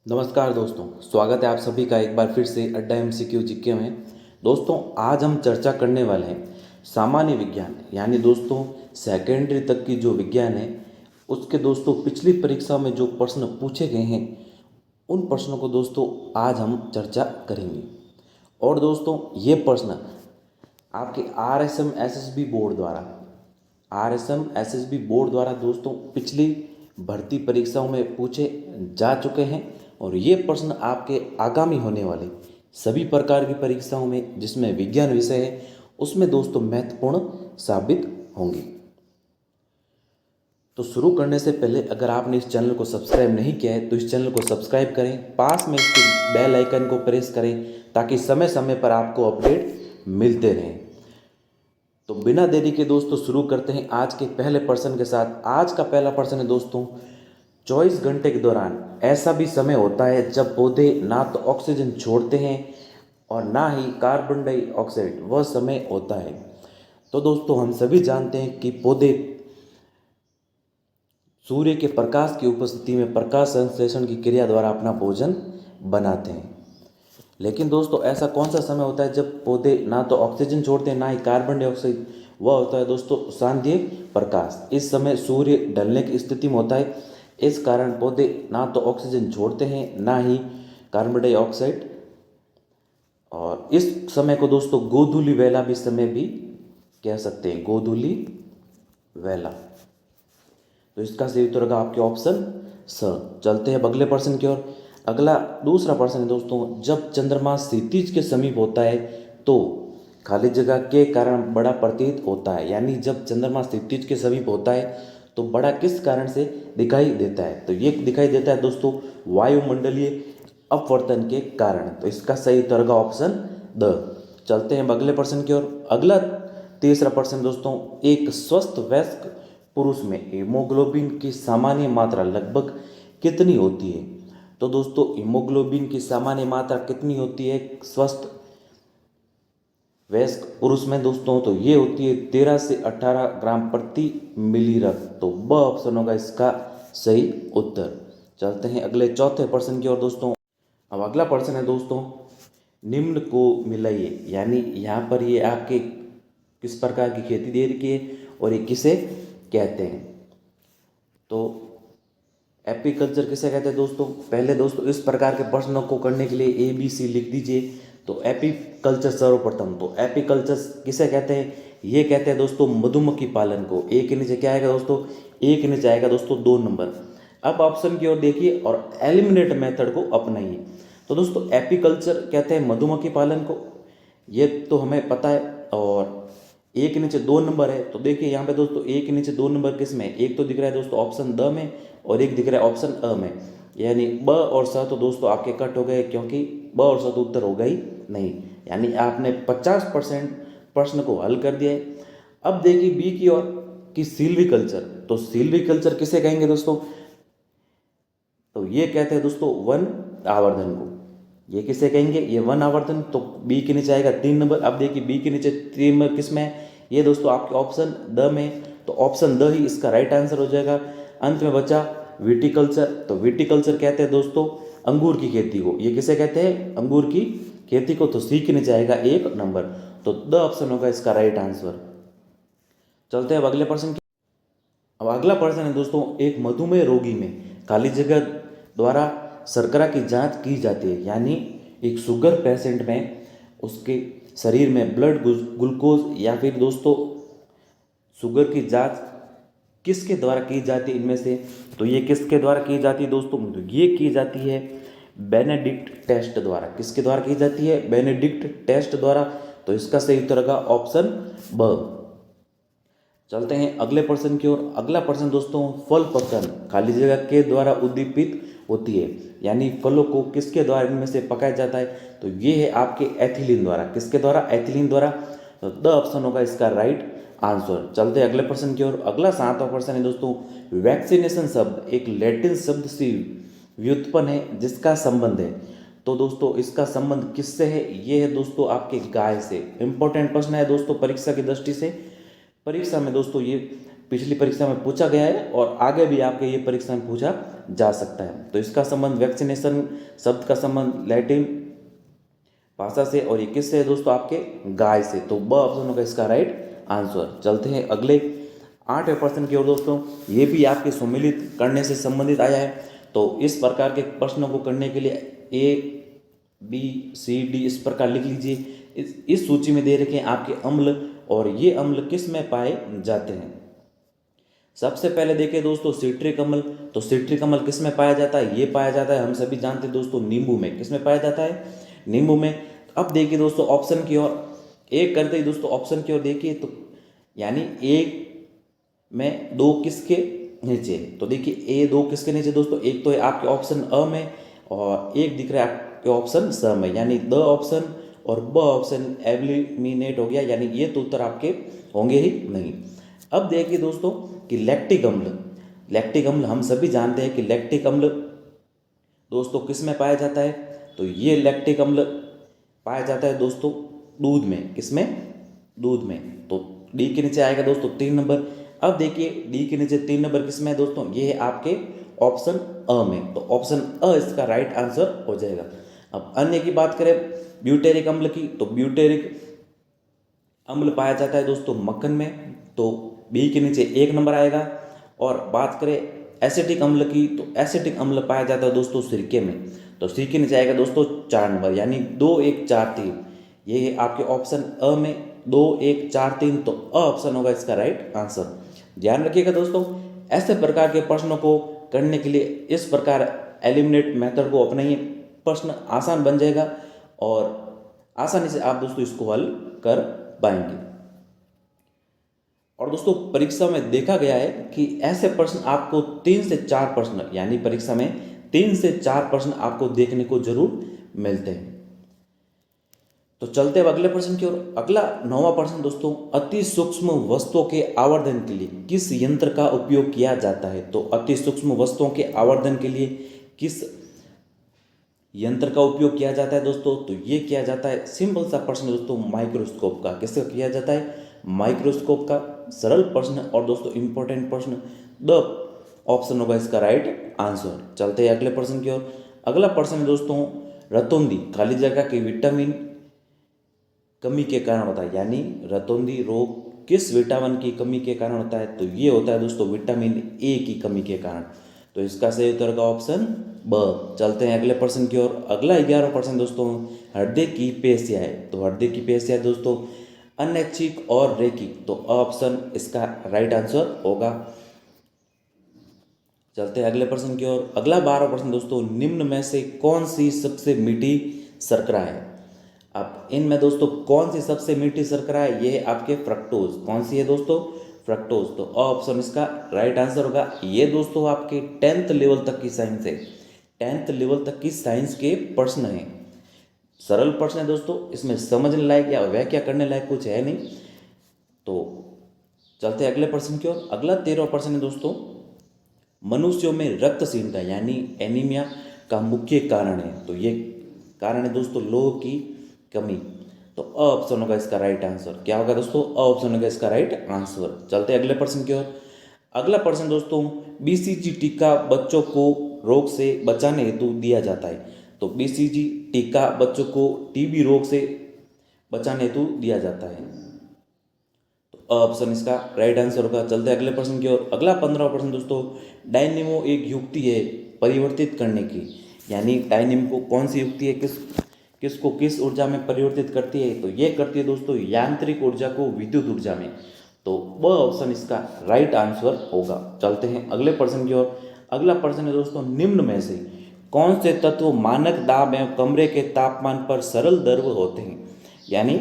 नमस्कार दोस्तों, स्वागत है आप सभी का एक बार फिर से अड्डा एमसीक्यू जीके में। दोस्तों, आज हम चर्चा करने वाले हैं सामान्य विज्ञान यानी दोस्तों सेकेंडरी तक की जो विज्ञान है उसके दोस्तों पिछली परीक्षा में जो प्रश्न पूछे गए हैं उन प्रश्नों को दोस्तों आज हम चर्चा करेंगे। और दोस्तों ये प्रश्न आपके आरएसएम एसएसबी बोर्ड द्वारा दोस्तों पिछली भर्ती परीक्षाओं में पूछे जा चुके हैं और ये प्रश्न आपके आगामी होने वाले सभी प्रकार की परीक्षाओं में जिसमें विज्ञान विषय है उसमें दोस्तों महत्वपूर्ण साबित होंगे। तो शुरू करने से पहले अगर आपने इस चैनल को सब्सक्राइब नहीं किया है तो इस चैनल को सब्सक्राइब करें, पास में इसके बेल आइकन को प्रेस करें ताकि समय समय पर आपको अपडेट मिलते रहें। तो बिना देरी के दोस्तों शुरू करते हैं आज के पहले प्रश्न के साथ। आज का पहला प्रश्न है दोस्तों, 24 घंटे के दौरान ऐसा भी समय होता है जब पौधे ना तो ऑक्सीजन छोड़ते हैं और ना ही कार्बन डाइऑक्साइड, वह समय होता है। तो दोस्तों हम सभी जानते हैं कि पौधे सूर्य के प्रकाश की उपस्थिति में प्रकाश संश्लेषण की क्रिया द्वारा अपना भोजन बनाते हैं। लेकिन दोस्तों ऐसा कौन सा समय होता है जब पौधे ना तो ऑक्सीजन छोड़ते हैं ना ही कार्बन डाइऑक्साइड, वह होता है दोस्तों सांध्य प्रकाश। इस समय सूर्य ढलने की स्थिति में होता है, इस कारण पौधे ना तो ऑक्सीजन छोड़ते हैं ना ही कार्बन डाइऑक्साइड। और इस समय को दोस्तों गोधूली वेला भी समय भी कह सकते हैं, गोधूली वेला। तो इसका सही उत्तर होगा आपके ऑप्शन स। चलते हैं अब अगले प्रश्न की ओर। अगला दूसरा प्रश्न है दोस्तों, जब चंद्रमा क्षितिज के समीप होता है तो खाली जगह के कारण बड़ा प्रतीत होता है। यानी जब चंद्रमा क्षितिज के समीप होता है तो बड़ा किस कारण से दिखाई देता है? तो ये दिखाई देता है दोस्तों वायुमंडलीय अपवर्तन के कारण। तो इसका सही उत्तर होगा ऑप्शन द। चलते हैं अगले प्रश्न की ओर। अगला तीसरा प्रश्न दोस्तों, एक स्वस्थ वयस्क पुरुष में हीमोग्लोबिन की सामान्य मात्रा लगभग कितनी होती है? तो दोस्तों हीमोग्लोबिन की सामान्य मात्रा कितनी होती है स्वस्थ वयस्क पुरुष में दोस्तों? तो ये होती है 13 से 18 ग्राम प्रति मिली रक्त। तो ब ऑप्शन होगा इसका सही उत्तर। चलते हैं अगले चौथे प्रश्न की ओर दोस्तों। अब अगला प्रश्न है दोस्तों, निम्न को मिलाइए। यानी यहाँ पर ये आपके किस प्रकार की खेती दे रखी है और ये किसे कहते हैं? तो एपीकल्चर किसे कहते हैं दोस्तों? पहले दोस्तों इस प्रकार के प्रश्नों को करने के लिए ABC लिख दीजिए। तो एपीकल्चर सर्वप्रथम, तो एपीकल्चर किसे कहते हैं? ये कहते हैं दोस्तों मधुमक्खी पालन को। ए के नीचे क्या आएगा दोस्तों? ए के नीचे आएगा दोस्तों 2 नंबर। अब ऑप्शन की ओर देखिए और एलिमिनेट मेथड को अपनाइए। तो दोस्तों एपीकल्चर कहते हैं मधुमक्खी पालन को, ये तो हमें पता है। और ए के नीचे 2 नंबर है, तो देखिए यहाँ पे दोस्तों ए के नीचे 2 नंबर किस में? एक तो दिख रहा है दोस्तों ऑप्शन द में और एक दिख रहा है ऑप्शन अ में। यानी ब और स तो दोस्तों आपके कट हो गए, क्योंकि ब और स तो उत्तर होगा ही नहीं। यानी आपने 50% प्रश्न को हल कर दिया है। अब देखिए बी की ओर कि सिल्वीकल्चर। तो सिल्वीकल्चर किसे कहेंगे दोस्तों? तो ये कहते हैं दोस्तों वन आवर्धन को। ये किसे कहेंगे? ये वन आवर्धन। तो बी के नीचे आएगा 3 नंबर। अब देखिए बी के नीचे 3 नंबर किस में है? ये दोस्तों आपके ऑप्शन द में। तो ऑप्शन द ही इसका राइट आंसर हो जाएगा। अंत में बचा विटिकल्चर। तो विटिकल्चर कहते हैं दोस्तों अंगूर की खेती को। ये किसे कहते हैं? अंगूर की खेती को। तो सी के नीचे आएगा 1 नंबर। तो द ऑप्शन होगा इसका राइट आंसर। चलते हैं अब अगले प्रश्न की। अब अगला प्रश्न है दोस्तों, एक मधुमेह रोगी में खाली जगह द्वारा शर्करा की जांच की जाती है। यानी एक शुगर पेशेंट में उसके शरीर में ब्लड ग्लूकोज या फिर दोस्तों शुगर की जांच किसके द्वारा की जाती है इनमें से? तो ये किसके द्वारा की जाती है दोस्तों? तो ये की जाती है बेनेडिक्ट टेस्ट द्वारा। किसके द्वारा की जाती है? बेनेडिक्ट टेस्ट द्वारा। तो इसका सही उत्तर होगा ऑप्शन ब। चलते हैं अगले प्रश्न की ओर। अगला प्रश्न दोस्तों, फल पकन खाली जगह के द्वारा उद्दीपित होती है। यानी फलों को किसके द्वारा इनमें से पकाया जाता है? तो ये है आपके एथिलीन द्वारा। किसके द्वारा? एथिलीन द्वारा। तो द ऑप्शन होगा इसका राइट आंसर। चलते हैं अगले प्रश्न की ओर। अगला 7वां प्रश्न है दोस्तों, वैक्सीनेशन शब्द एक लैटिन शब्द से व्युत्पन्न है जिसका संबंध है। तो दोस्तों इसका संबंध किससे है? ये है दोस्तों आपके गाय से। इंपॉर्टेंट प्रश्न है दोस्तों परीक्षा की दृष्टि से। परीक्षा में दोस्तों ये पिछली परीक्षा में पूछा गया है और आगे भी आपके ये परीक्षा में पूछा जा सकता है। तो इसका संबंध वैक्सीनेशन शब्द का संबंध लैटिन भाषा से और ये किससे है दोस्तों, आपके गाय से। तो ब ऑप्शन होगा इसका राइट आंसर। चलते हैं अगले 8वें प्रश्न की ओर दोस्तों। ये भी आपके सम्मिलित करने से संबंधित आया है। तो इस प्रकार के प्रश्नों को करने के लिए ABCD इस प्रकार लिख लीजिए। इस सूची में दे रखे हैं आपके अम्ल, और ये अम्ल किस में पाए जाते हैं। सबसे पहले देखिए दोस्तों सिट्रिक अम्ल। तो सिट्रिक अम्ल किस में पाया जाता है, ये पाया जाता है, हम सभी जानते हैं दोस्तों, नींबू में। किस में पाया जाता है, नींबू में। अब देखिए दोस्तों ऑप्शन की ओर, एक करते ही दोस्तों ऑप्शन की ओर देखिए, तो यानी एक में दो किसके नीचे। तो देखिए A 2 किसके नीचे दोस्तों, एक तो है आपके ऑप्शन अ में और एक दिख रहा है आपके ऑप्शन स में, यानी द ऑप्शन और ब ऑप्शन एलिमिनेट हो गया, यानी ये तो उत्तर आपके होंगे ही नहीं। अब देखिए दोस्तों कि लैक्टिक अम्ल, लैक्टिक अम्ल हम सभी जानते हैं कि लैक्टिक अम्ल दोस्तों किस में पाया जाता है। तो ये लैक्टिक अम्ल पाया जाता है दोस्तों दूध में। किसमें, दूध में। तो डी के नीचे आएगा दोस्तों 3 नंबर। अब देखिए डी के नीचे 3 नंबर किसमें है दोस्तों, ये है आपके ऑप्शन अ में। तो ऑप्शन अ इसका राइट आंसर हो जाएगा। अब अन्य की बात करें ब्यूटेरिक अम्ल की, तो ब्यूटेरिक अम्ल पाया जाता है दोस्तों मक्खन में। तो बी के नीचे 1 नंबर आएगा। और बात करें एसिटिक अम्ल की, तो एसिटिक अम्ल पाया जाता है दोस्तों सिरके में। तो सी के नीचे आएगा दोस्तों 4 नंबर, यानी 2 1 4 3। ये है आपके ऑप्शन अ में 2 1 4 3। तो अ ऑप्शन होगा इसका राइट आंसर। ध्यान रखिएगा दोस्तों, ऐसे प्रकार के प्रश्नों को करने के लिए इस प्रकार एलिमिनेट मेथड को अपनाइए, प्रश्न आसान बन जाएगा और आसानी से आप दोस्तों इसको हल कर पाएंगे। और दोस्तों परीक्षा में देखा गया है कि ऐसे प्रश्न आपको 3 से 4 प्रश्न, यानी परीक्षा में 3 से 4 प्रश्न आपको देखने को जरूर मिलते हैं। तो चलते हैं अगले प्रश्न की ओर। अगला 9वां प्रश्न दोस्तों, अति सूक्ष्म वस्तुओं के आवर्धन के लिए किस यंत्र का उपयोग किया जाता है। तो अति सूक्ष्म वस्तुओं के आवर्धन के लिए किस यंत्र का उपयोग किया जाता है दोस्तों। तो ये किया जाता है, सिंपल सा प्रश्न दोस्तों, माइक्रोस्कोप का। किसका किया जाता है, माइक्रोस्कोप का। सरल प्रश्न और दोस्तों इंपॉर्टेंट प्रश्न, द ऑप्शन होगा इसका राइट आंसर। चलते हैं अगले प्रश्न की ओर। अगला प्रश्न है दोस्तों, रतौंधी खाली जगह की विटामिन कमी के कारण होता है, यानी रतौंधी रोग किस विटामिन की कमी के कारण होता है। तो ये होता है दोस्तों विटामिन ए की कमी के कारण। तो इसका सही उत्तर का ऑप्शन ब। चलते हैं अगले प्रश्न की ओर। अगला 11वां प्रश्न दोस्तों, हृदय की पेशियां है। तो हृदय की पेशियां दोस्तों अनैच्छिक और रैखिक। तो ऑप्शन इसका राइट आंसर होगा। चलते हैं अगले प्रश्न की ओर। अगला 12वां प्रश्न दोस्तों, निम्न में से कौन सी सबसे मीठी शर्करा है। अब इनमें दोस्तों कौन सी सबसे मीठी शर्करा है, ये है आपके फ्रक्टोज। कौन सी है दोस्तों, फ्रक्टोज। तो ऑप्शन इसका राइट आंसर होगा। ये दोस्तों आपके 10th लेवल तक की साइंस है, 10th लेवल तक की साइंस के प्रश्न हैं। सरल प्रश्न है दोस्तों, इसमें समझने लायक या व्याख्या करने लायक कुछ है नहीं। तो चलते हैं अगले प्रश्न की ओर। अगला 13वां प्रश्न है दोस्तों, मनुष्यों में रक्तहीनता यानी एनीमिया का मुख्य कारण है। तो ये कारण है दोस्तों लोह की कमी। तो अ ऑप्शन होगा इसका राइट आंसर। क्या होगा दोस्तों, अ ऑप्शन होगा इसका राइट आंसर। चलते हैं अगले प्रश्न की ओर। अगला प्रश्न दोस्तों, BCG टीका बच्चों को रोग से बचाने हेतु दिया जाता है। तो BCG टीका बच्चों को TB रोग से बचाने हेतु दिया जाता है। तो ऑप्शन इसका राइट आंसर होगा। चलते हैं अगले प्रश्न की ओर। अगला 15वां प्रश्न दोस्तों, डायनेमो एक युक्ति है परिवर्तित करने की, यानी डायनेमो कौन सी युक्ति है, किसको किस ऊर्जा में परिवर्तित करती है। तो ये करती है दोस्तों यांत्रिक ऊर्जा को विद्युत ऊर्जा में। तो वह ऑप्शन इसका राइट आंसर होगा। चलते हैं अगले प्रश्न की ओर। अगला प्रश्न है दोस्तों, निम्न में से कौन से तत्व मानक दाब एवं कमरे के तापमान पर सरल द्रव होते हैं, यानी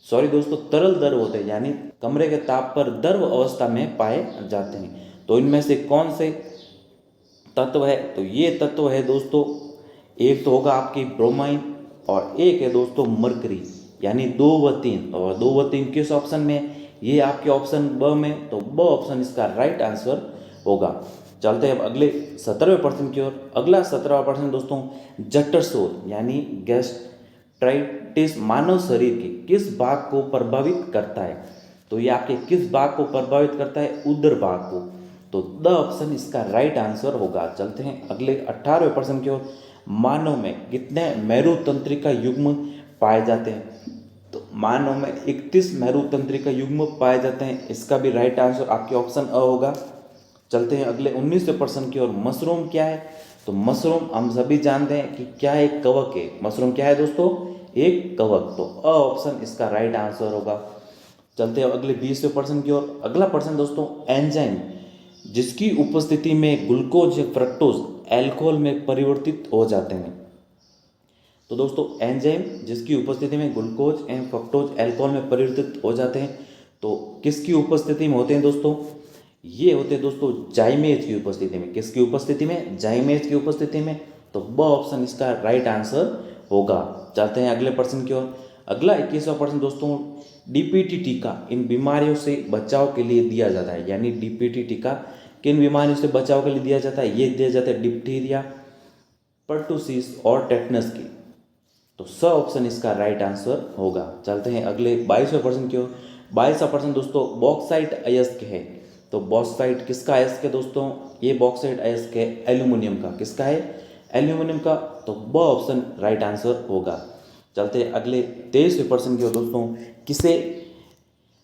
सॉरी दोस्तों तरल द्रव होते हैं, यानी कमरे के ताप पर द्रव अवस्था में पाए जाते हैं। तो इनमें से कौन से तत्व है। तो ये तत्व है दोस्तों, एक तो होगा आपकी ब्रोमाइन और एक है दोस्तों मरकरी, यानी 2 व 3। और 2 व 3 किस ऑप्शन में, ये आपके ऑप्शन ब में। तो ब ऑप्शन इसका राइट आंसर होगा। चलते हैं अब अगले 17वें प्रश्न की ओर। अगला 17वां प्रश्न दोस्तों, जठर शोथ यानी गैस्ट्राइटिस मानव शरीर के किस भाग को प्रभावित करता है। तो ये आपके किस भाग को प्रभावित करता है? उदर भाग को। तो द ऑप्शन इसका राइट आंसर होगा। चलते हैं अगले 18वें प्रश्न की ओर। मानव में कितने मेरुतंत्रिका युग्म पाए जाते हैं? तो मानव में 31 मेरुतंत्रिका युग्म पाए जाते हैं। इसका भी राइट आंसर आपके ऑप्शन अ होगा। चलते हैं अगले 19वें प्रश्न की ओर। मशरूम क्या है? तो मशरूम हम सभी जानते हैं कि क्या है? कवक है। मशरूम क्या है दोस्तों? एक कवक। तो अ ऑप्शन इसका राइट आंसर होगा। चलते हैं अगले 20वें प्रश्न की ओर। अगला प्रश्न दोस्तों, एंजाइम जिसकी उपस्थिति में ग्लूकोज या फ्रक्टोज अल्कोहल में परिवर्तित हो जाते हैं। तो दोस्तों एंजाइम जिसकी उपस्थिति में ग्लूकोज एंड फ्रक्टोज अल्कोहल में परिवर्तित हो जाते हैं, तो किसकी उपस्थिति में होते हैं दोस्तों? ये होते हैं दोस्तों जाइमेज की उपस्थिति में। किसकी उपस्थिति में? जाइमेज की उपस्थिति में। तो ब ऑप्शन इसका राइट आंसर होगा। चलते हैं अगले प्रश्न की ओर। अगला 21वां प्रश्न दोस्तों, डीपीटी टीका इन बीमारियों से बचाव के लिए दिया जाता है। यानी डीपीटी टीका किन बीमारियों से बचाव के लिए दिया जाता है? ये दिया जाता है डिप्थीरिया, पर्टुसिस और टेटनस की। तो स ऑप्शन इसका राइट आंसर होगा। चलते हैं अगले 22वें प्रश्न की ओर। 22वां प्रश्न दोस्तों, बॉक्साइट अयस्क है। तो बॉक्साइट किसका अयस्क है दोस्तों? ये बॉक्साइट अयस्क है एल्यूमिनियम का। किसका है? एल्यूमिनियम का। तो ब ऑप्शन राइट आंसर होगा। चलते हैं अगले 23वें प्रश्न की ओर दोस्तों, किसे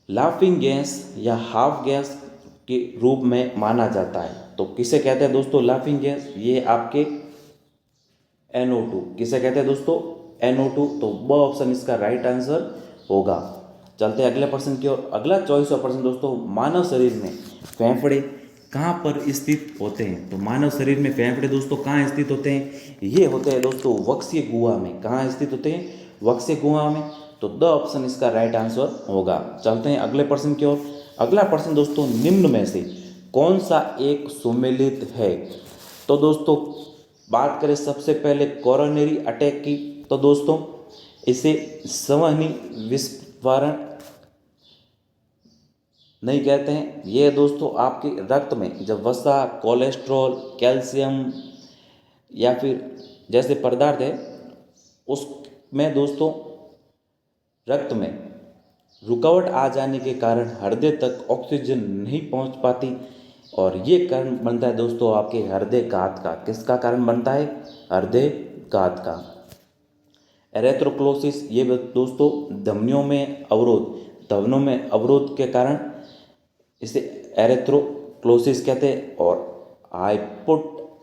लाफिंग गैस या हाफ गैस के रूप में माना जाता है? तो किसे कहते हैं दोस्तों लाफिंग गैस? ये आपके NO2। किसे कहते हैं दोस्तों? NO2। तो ब ऑप्शन इसका राइट आंसर होगा। चलते हैं अगले प्रश्न की ओर। अगला 24वां प्रश्न दोस्तों, मानव शरीर में फेफड़े कहाँ पर स्थित होते हैं? तो मानव शरीर में फेफड़े दोस्तों कहाँ स्थित होते हैं? ये होते हैं दोस्तों वक्षीय गुहा में। कहाँ स्थित होते हैं? वक्षीय गुहा में। तो द ऑप्शन इसका राइट आंसर होगा। चलते हैं अगले प्रश्न की ओर। अगला प्रश्न दोस्तों, निम्न में से कौन सा एक सुमेलित है? तो दोस्तों बात करें सबसे पहले कोरोनरी अटैक की, तो दोस्तों इसे संवहनी विस्फारण नहीं कहते हैं। ये दोस्तों आपके रक्त में जब वसा, कोलेस्ट्रॉल, कैल्शियम या फिर जैसे पदार्थ है उसमें दोस्तों रक्त में रुकावट आ जाने के कारण हृदय तक ऑक्सीजन नहीं पहुंच पाती, और ये कारण बनता है दोस्तों आपके हृदय घात का। किसका कारण बनता है? हृदय घात का। एरेथ्रोक्लोसिस ये दोस्तों धमनियों में अवरोध के कारण इसे एरेथ्रोक्लोसिस कहते हैं। और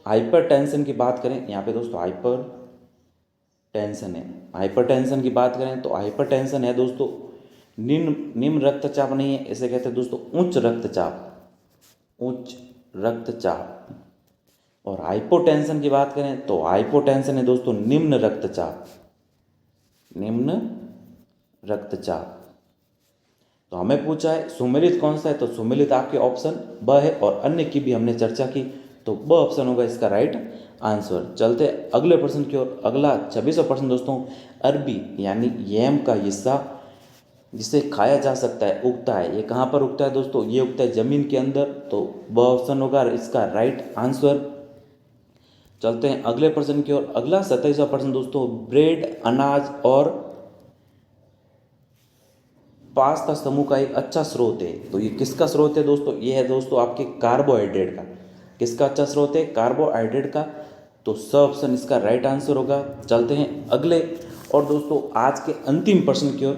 हाइपरटेंशन की बात करें, यहाँ पे दोस्तों हाइपरटेंशन है। हाइपरटेंशन की बात करें तो हाइपरटेंशन है दोस्तों निम्न रक्तचाप नहीं है, इसे कहते हैं दोस्तों उच्च रक्तचाप। और हाइपोटेंशन की बात करें तो हाइपोटेंशन है दोस्तों निम्न रक्तचाप। तो हमें पूछा है सुमेलित कौन सा है? तो सुमेलित आपके ऑप्शन ब है, और अन्य की भी हमने चर्चा की, तो ब ऑप्शन होगा इसका राइट आंसर। चलते अगले प्रश्न की ओर। अगला 26वां प्रश्न दोस्तों, अरबी यानी यम का हिस्सा जिसे खाया जा सकता है उगता है, ये कहाँ पर उगता है दोस्तों? ये उगता है जमीन के अंदर। तो ब ऑप्शन होगा इसका राइट आंसर। चलते हैं अगले प्रश्न की ओर। अगला 27वां प्रश्न दोस्तों, ब्रेड अनाज और पास्ता समूह का एक अच्छा स्रोत है। तो ये किसका स्रोत है दोस्तों? ये है दोस्तों आपके कार्बोहाइड्रेट का। किसका अच्छा स्रोत है? कार्बोहाइड्रेट का। तो स ऑप्शन इसका राइट आंसर होगा। चलते हैं अगले और दोस्तों आज के अंतिम प्रश्न की ओर।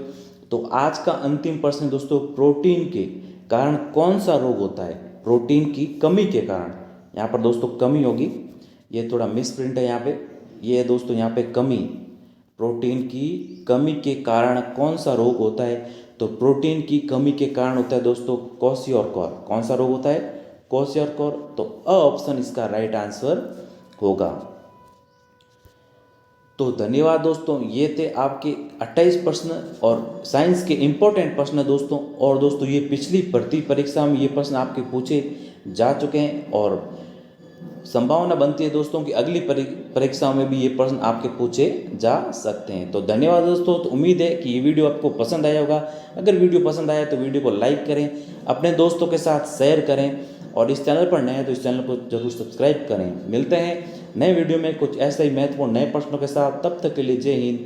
तो आज का अंतिम प्रश्न दोस्तों, प्रोटीन के कारण कौन सा रोग होता है? प्रोटीन की कमी के कारण। यहाँ पर दोस्तों कमी होगी, ये थोड़ा मिस प्रिंट है यहाँ पे। ये है दोस्तों यहाँ पे कमी। प्रोटीन की कमी के कारण कौन सा रोग होता है? तो प्रोटीन की कमी के कारण होता है दोस्तों क्वाशियोरकोर। कौन सा रोग होता है? क्वाशियोरकोर। तो अ ऑप्शन इसका राइट आंसर होगा। तो धन्यवाद दोस्तों, ये थे आपके 28 प्रश्न और साइंस के इम्पोर्टेंट प्रश्न दोस्तों। और दोस्तों ये पिछली भर्ती परीक्षा में ये प्रश्न आपके पूछे जा चुके हैं, और संभावना बनती है दोस्तों कि अगली परीक्षाओं में भी ये प्रश्न आपके पूछे जा सकते हैं। तो धन्यवाद दोस्तों। तो उम्मीद है कि ये वीडियो आपको पसंद आया होगा। अगर वीडियो पसंद आया तो वीडियो को लाइक करें, अपने दोस्तों के साथ शेयर करें, और इस चैनल पर नए हैं तो इस चैनल को जरूर सब्सक्राइब करें। मिलते हैं नए वीडियो में कुछ ऐसे ही महत्वपूर्ण नए प्रश्नों के साथ। तब तक के लिए जय हिंद,